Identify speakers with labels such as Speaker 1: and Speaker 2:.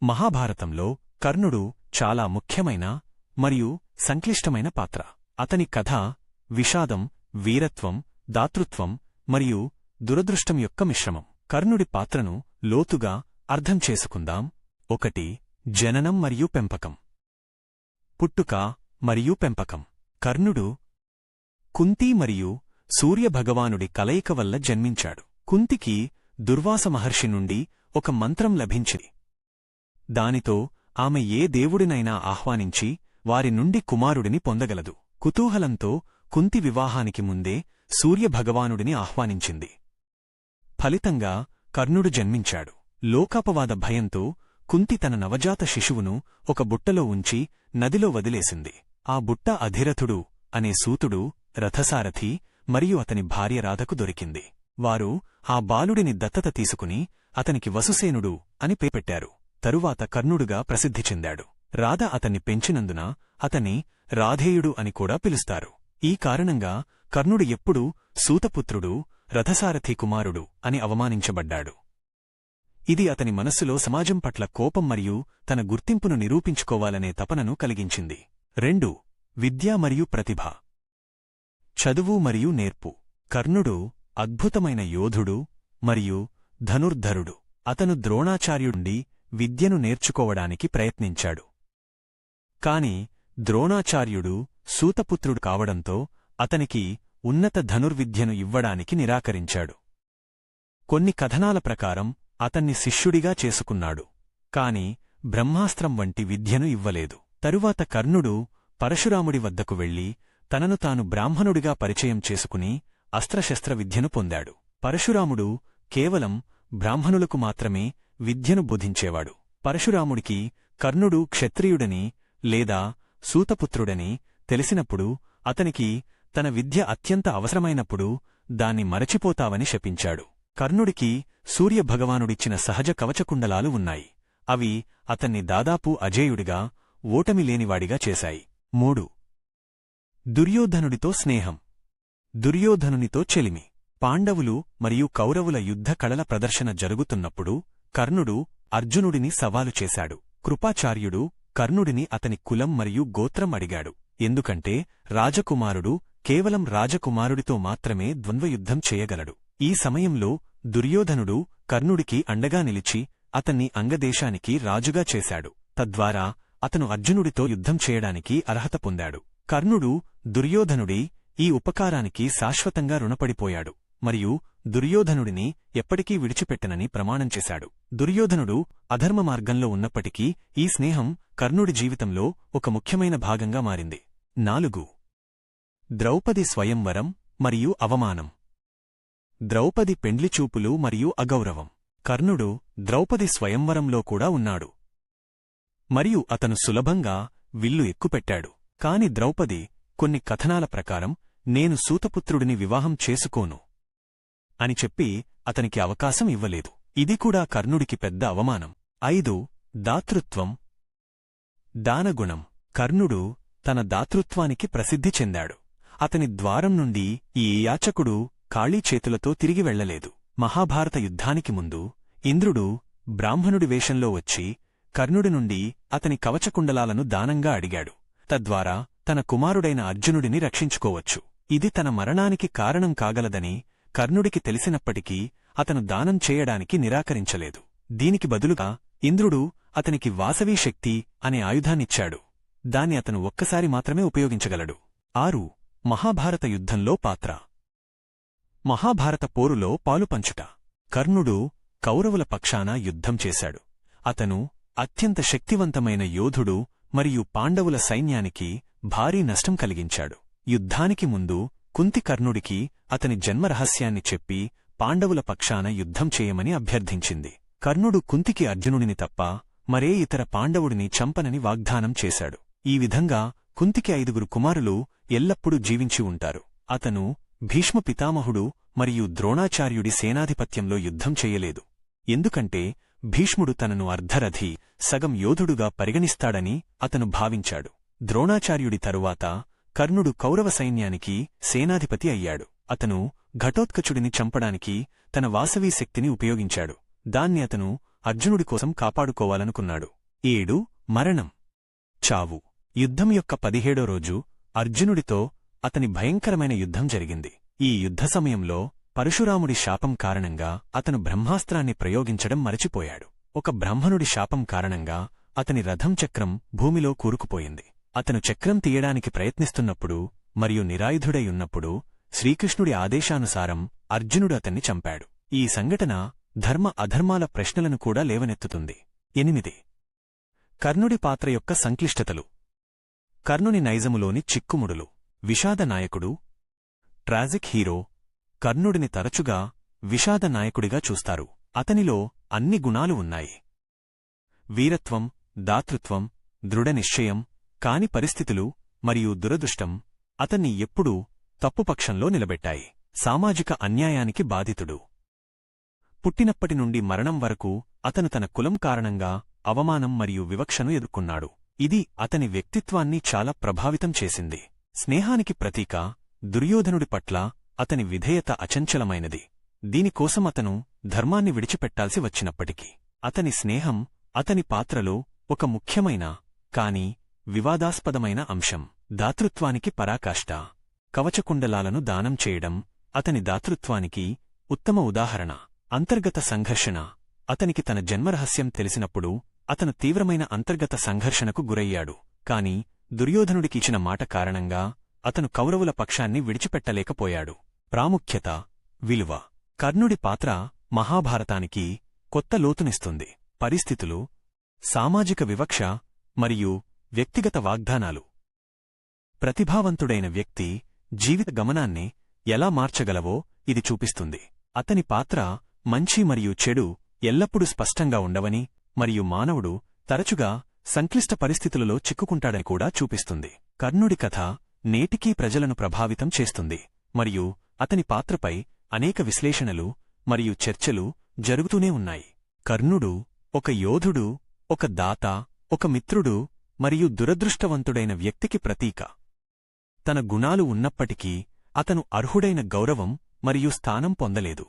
Speaker 1: మహాభారతంలో కర్ణుడు చాలా ముఖ్యమైన మరియు సంక్లిష్టమైన పాత్ర. అతని కథ విషాదం, వీరత్వం, దాతృత్వం మరియు దురదృష్టం యొక్క మిశ్రమం. కర్ణుడి పాత్రను లోతుగా అర్థం చేసుకుందాం. 1. జననం మరియు పెంపకం. పుట్టుక మరియు పెంపకం. కర్ణుడు కుంతి మరియు సూర్యభగవానుడి కలయిక వల్ల జన్మించాడు. కుంతికి దుర్వాస మహర్షి నుండి ఒక మంత్రం లభించింది. దానితో ఆమె ఏ దేవుడినైనా ఆహ్వానించి వారి నుండి కుమారుడిని పొందగలదు. కుతూహలంతో కుంతి వివాహానికి ముందే సూర్యభగవానుడిని ఆహ్వానించింది. ఫలితంగా కర్ణుడు జన్మించాడు. లోకాపవాద భయంతో కుంతి తన నవజాత శిశువును ఒక బుట్టలో ఉంచి నదిలో వదిలేసింది. ఆ బుట్ట అధిరథుడు అనే సూతుడు, రథసారథి మరియు అతని భార్య రాధకు దొరికింది. వారు ఆ బాలుడిని దత్తత తీసుకుని అతనికి వసుసేనుడు అని పేరు పెట్టారు. తరువాత కర్ణుడుగా ప్రసిద్ధి చెందాడు. రాధ అతన్ని పెంచినందున అతన్ని రాధేయుడు అని కూడా పిలుస్తారు. ఈ కారణంగా కర్ణుడు ఎప్పుడూ సూతపుత్రుడు, రథసారథి కుమారుడు అని అవమానించబడ్డాడు. ఇది అతని మనస్సులో సమాజం పట్ల కోపం మరియు తన గుర్తింపును నిరూపించుకోవాలనే తపనను కలిగించింది. 2. విద్య మరియు ప్రతిభ. చదువు మరియు నేర్పు. కర్ణుడు అద్భుతమైన యోధుడు మరియు ధనుర్ధరుడు. అతను ద్రోణాచార్యుడి విద్యను నేర్చుకోవడానికి ప్రయత్నించాడు. కాని ద్రోణాచార్యుడు సూతపుత్రుడు కావడంతో అతనికి ఉన్నత ధనుర్విద్యను ఇవ్వడానికి నిరాకరించాడు. కొన్ని కథనాల ప్రకారం అతన్ని శిష్యుడిగా చేసుకున్నాడు, కాని బ్రహ్మాస్త్రం వంటి విద్యను ఇవ్వలేదు. తరువాత కర్ణుడు పరశురాముడి వద్దకు వెళ్లి తనను తాను బ్రాహ్మణుడిగా పరిచయం చేసుకుని అస్త్రశస్త్ర విద్యను పొందాడు. పరశురాముడు కేవలం బ్రాహ్మణులకు మాత్రమే విద్యను బోధించేవాడు. పరశురాముడికి కర్ణుడు క్షత్రియుడని లేదా సూతపుత్రుడని తెలిసినప్పుడు అతనికి తన విద్య అత్యంత అవసరమైనప్పుడు దాన్ని మరచిపోతావని శపించాడు. కర్ణుడికి సూర్యభగవానుడిచ్చిన సహజ కవచకుండలాలు ఉన్నాయి. అవి అతన్ని దాదాపు అజేయుడిగా, ఓటమి లేనివాడిగా చేశాయి. 3. దుర్యోధనుడితో స్నేహం. దుర్యోధనునితో చెలిమి. పాండవులు మరియు కౌరవుల యుద్ధ కళల ప్రదర్శన జరుగుతున్నప్పుడు కర్ణుడు అర్జునుడిని సవాలు చేశాడు. కృపాచార్యుడు కర్ణుడిని అతని కులం మరియు గోత్రం అడిగాడు. ఎందుకంటే రాజకుమారుడు కేవలం రాజకుమారుడితో మాత్రమే ద్వంద్వయుద్ధం చేయగలడు. ఈ సమయంలో దుర్యోధనుడు కర్ణుడికి అండగా నిలిచి అతన్ని అంగదేశానికి రాజుగా చేశాడు. తద్వారా అతను అర్జునుడితో యుద్ధం చేయడానికి అర్హత పొందాడు. కర్ణుడు దుర్యోధనుడి ఈ ఉపకారానికి శాశ్వతంగా రుణపడిపోయాడు మరియు దుర్యోధనుడిని ఎప్పటికీ విడిచిపెట్టనని ప్రమాణం చేశాడు. దుర్యోధనుడు అధర్మ మార్గంలో ఉన్నప్పటికీ ఈ స్నేహం కర్ణుడి జీవితంలో ఒక ముఖ్యమైన భాగంగా మారింది. 4. ద్రౌపది స్వయంవరం మరియు అవమానం. ద్రౌపది పెండ్లిచూపులు మరియు అగౌరవం. కర్ణుడు ద్రౌపది స్వయంవరంలో కూడా ఉన్నాడు మరియు అతను సులభంగా విల్లు ఎక్కుపెట్టాడు. కాని ద్రౌపది కొన్ని కథనాల ప్రకారం నేను సూతపుత్రుడిని వివాహం చేసుకోను అని చెప్పి అతనికి అవకాశం ఇవ్వలేదు. ఇది కూడా కర్ణుడికి పెద్ద అవమానం. 5. దాతృత్వం, దానగుణం. కర్ణుడు తన దాతృత్వానికి ప్రసిద్ధి చెందాడు. అతని ద్వారం నుండి ఈ యాచకుడు ఖాళీ చేతులతో తిరిగి వెళ్లలేదు. మహాభారత యుద్ధానికి ముందు ఇంద్రుడు బ్రాహ్మణుడి వేషంలో వచ్చి కర్ణుడి నుండి అతని కవచకుండలాలను దానంగా అడిగాడు. తద్వారా తన కుమారుడైన అర్జునుడిని రక్షించుకోవచ్చు. ఇది తన మరణానికి కారణం కాగలదని కర్ణుడికి తెలిసినప్పటికీ అతను దానం చేయడానికి నిరాకరించలేదు. దీనికి బదులుగా ఇంద్రుడు అతనికి వాసవీ శక్తి అనే ఆయుధాన్నిచ్చాడు. దాన్ని అతను ఒక్కసారి మాత్రమే ఉపయోగించగలడు. 6. మహాభారత యుద్ధంలో పాత్ర. మహాభారత పోరులో పాలుపంచుట. కర్ణుడు కౌరవుల పక్షాన యుద్ధం చేశాడు. అతను అత్యంత శక్తివంతమైన యోధుడు మరియు పాండవుల సైన్యానికి భారీ నష్టం కలిగించాడు. యుద్ధానికి ముందు కుంతి కర్ణుడికి అతని జన్మరహస్యాన్ని చెప్పి పాండవుల పక్షాన యుద్ధం చేయమని అభ్యర్థించింది. కర్ణుడు కుంతికి అర్జునుడిని తప్ప మరే ఇతర పాండవుడిని చంపనని వాగ్దానం చేశాడు. ఈ విధంగా కుంతికి 5 కుమారులు ఎల్లప్పుడూ జీవించి ఉంటారు. అతను భీష్మ పితామహుడు మరియు ద్రోణాచార్యుడి సేనాధిపత్యంలో యుద్ధం చెయ్యలేదు. ఎందుకంటే భీష్ముడు తనను అర్ధరథి, సగం యోధుడుగా పరిగణిస్తాడని అతను భావించాడు. ద్రోణాచార్యుడి తరువాత కర్ణుడు కౌరవ సైన్యానికి సేనాధిపతి అయ్యాడు. అతను ఘటోత్కచుడిని చంపడానికి తన వాసవీ శక్తిని ఉపయోగించాడు. దాన్ని అతను అర్జునుడి కోసం కాపాడుకోవాలనుకున్నాడు. 7 మరణం చావు యుద్ధం యొక్క 17వ రోజు అర్జునుడితో అతని భయంకరమైన యుద్ధం జరిగింది. ఈ యుద్ధ సమయంలో పరశురాముడి శాపం కారణంగా అతను బ్రహ్మాస్త్రాన్ని ప్రయోగించడం మరచిపోయాడు. ఒక బ్రాహ్మణుడి శాపం కారణంగా అతని రథం చక్రం భూమిలో కూరుకుపోయింది. అతను చక్రం తీయడానికి ప్రయత్నిస్తున్నప్పుడు మరియు నిరాయుధుడై ఉన్నప్పుడు శ్రీకృష్ణుడి ఆదేశానుసారం అర్జునుడు అతన్ని చంపాడు. ఈ సంఘటన ధర్మ అధర్మాల ప్రశ్నలను కూడా లేవనెత్తుతుంది. 8 కర్ణుడి పాత్ర యొక్క సంక్లిష్టతలు. కర్ణుని నైజములోని చిక్కుముడులు. విషాద నాయకుడు, ట్రాజిక్ హీరో. కర్ణుడిని తరచుగా విషాద నాయకుడిగా చూస్తారు. అతనిలో అన్ని గుణాలు ఉన్నాయి: వీరత్వం, దాతృత్వం, దృఢనిశ్చయం. కాని పరిస్థితులు మరియు దురదృష్టం అతన్ని ఎప్పుడూ తప్పుపక్షంలో నిలబెట్టాయి. సామాజిక అన్యాయానికి బాధితుడు. పుట్టినప్పటి నుండి మరణం వరకు అతను తన కులం కారణంగా అవమానం మరియు వివక్షను ఎదుర్కొన్నాడు. ఇది అతని వ్యక్తిత్వాన్ని చాలా ప్రభావితం చేసింది. స్నేహానికి ప్రతీక. దుర్యోధనుడి పట్ల అతని విధేయత అచంచలమైనది. దీనికోసం అతను ధర్మాన్ని విడిచిపెట్టాల్సి వచ్చినప్పటికీ అతని స్నేహం అతని పాత్రలో ఒక ముఖ్యమైన కాని వివాదాస్పదమైన అంశం. దాతృత్వానికి పరాకాష్ఠ. కవచకుండలాలను దానం చేయడం అతని దాతృత్వానికి ఉత్తమ ఉదాహరణ. అంతర్గత సంఘర్షణ. అతనికి తన జన్మరహస్యం తెలిసినప్పుడు అతను తీవ్రమైన అంతర్గత సంఘర్షణకు గురయ్యాడు. కాని దుర్యోధనుడికిచ్చిన మాట కారణంగా అతను కౌరవుల పక్షాన్ని విడిచిపెట్టలేకపోయాడు. ప్రాముఖ్యత, విలువ. కర్ణుడి పాత్ర మహాభారతానికి కొత్త లోతునిస్తుంది. పరిస్థితులు, సామాజిక వివక్ష మరియు వ్యక్తిగత వాగ్దానాలు. ప్రతిభావంతుడైన వ్యక్తి జీవిత గమనాన్ని ఎలా మార్చగలవో ఇది చూపిస్తుంది. అతని పాత్ర మంచి మరియు చెడు ఎల్లప్పుడూ స్పష్టంగా ఉండవని మరియు మానవుడు తరచుగా సంక్లిష్ట పరిస్థితులలో చిక్కుకుంటాడని కూడా చూపిస్తుంది. కర్ణుడి కథ నేటికీ ప్రజలను ప్రభావితం చేస్తుంది మరియు అతని పాత్రపై అనేక విశ్లేషణలు మరియు చర్చలు జరుగుతూనే ఉన్నాయి. కర్ణుడు ఒక యోధుడు, ఒక దాత, ఒక మిత్రుడు మరియు దురదృష్టవంతుడైన వ్యక్తికి ప్రతీక. తన గుణాలు ఉన్నప్పటికీ అతను అర్హుడైన గౌరవం మరియు స్థానం పొందలేదు.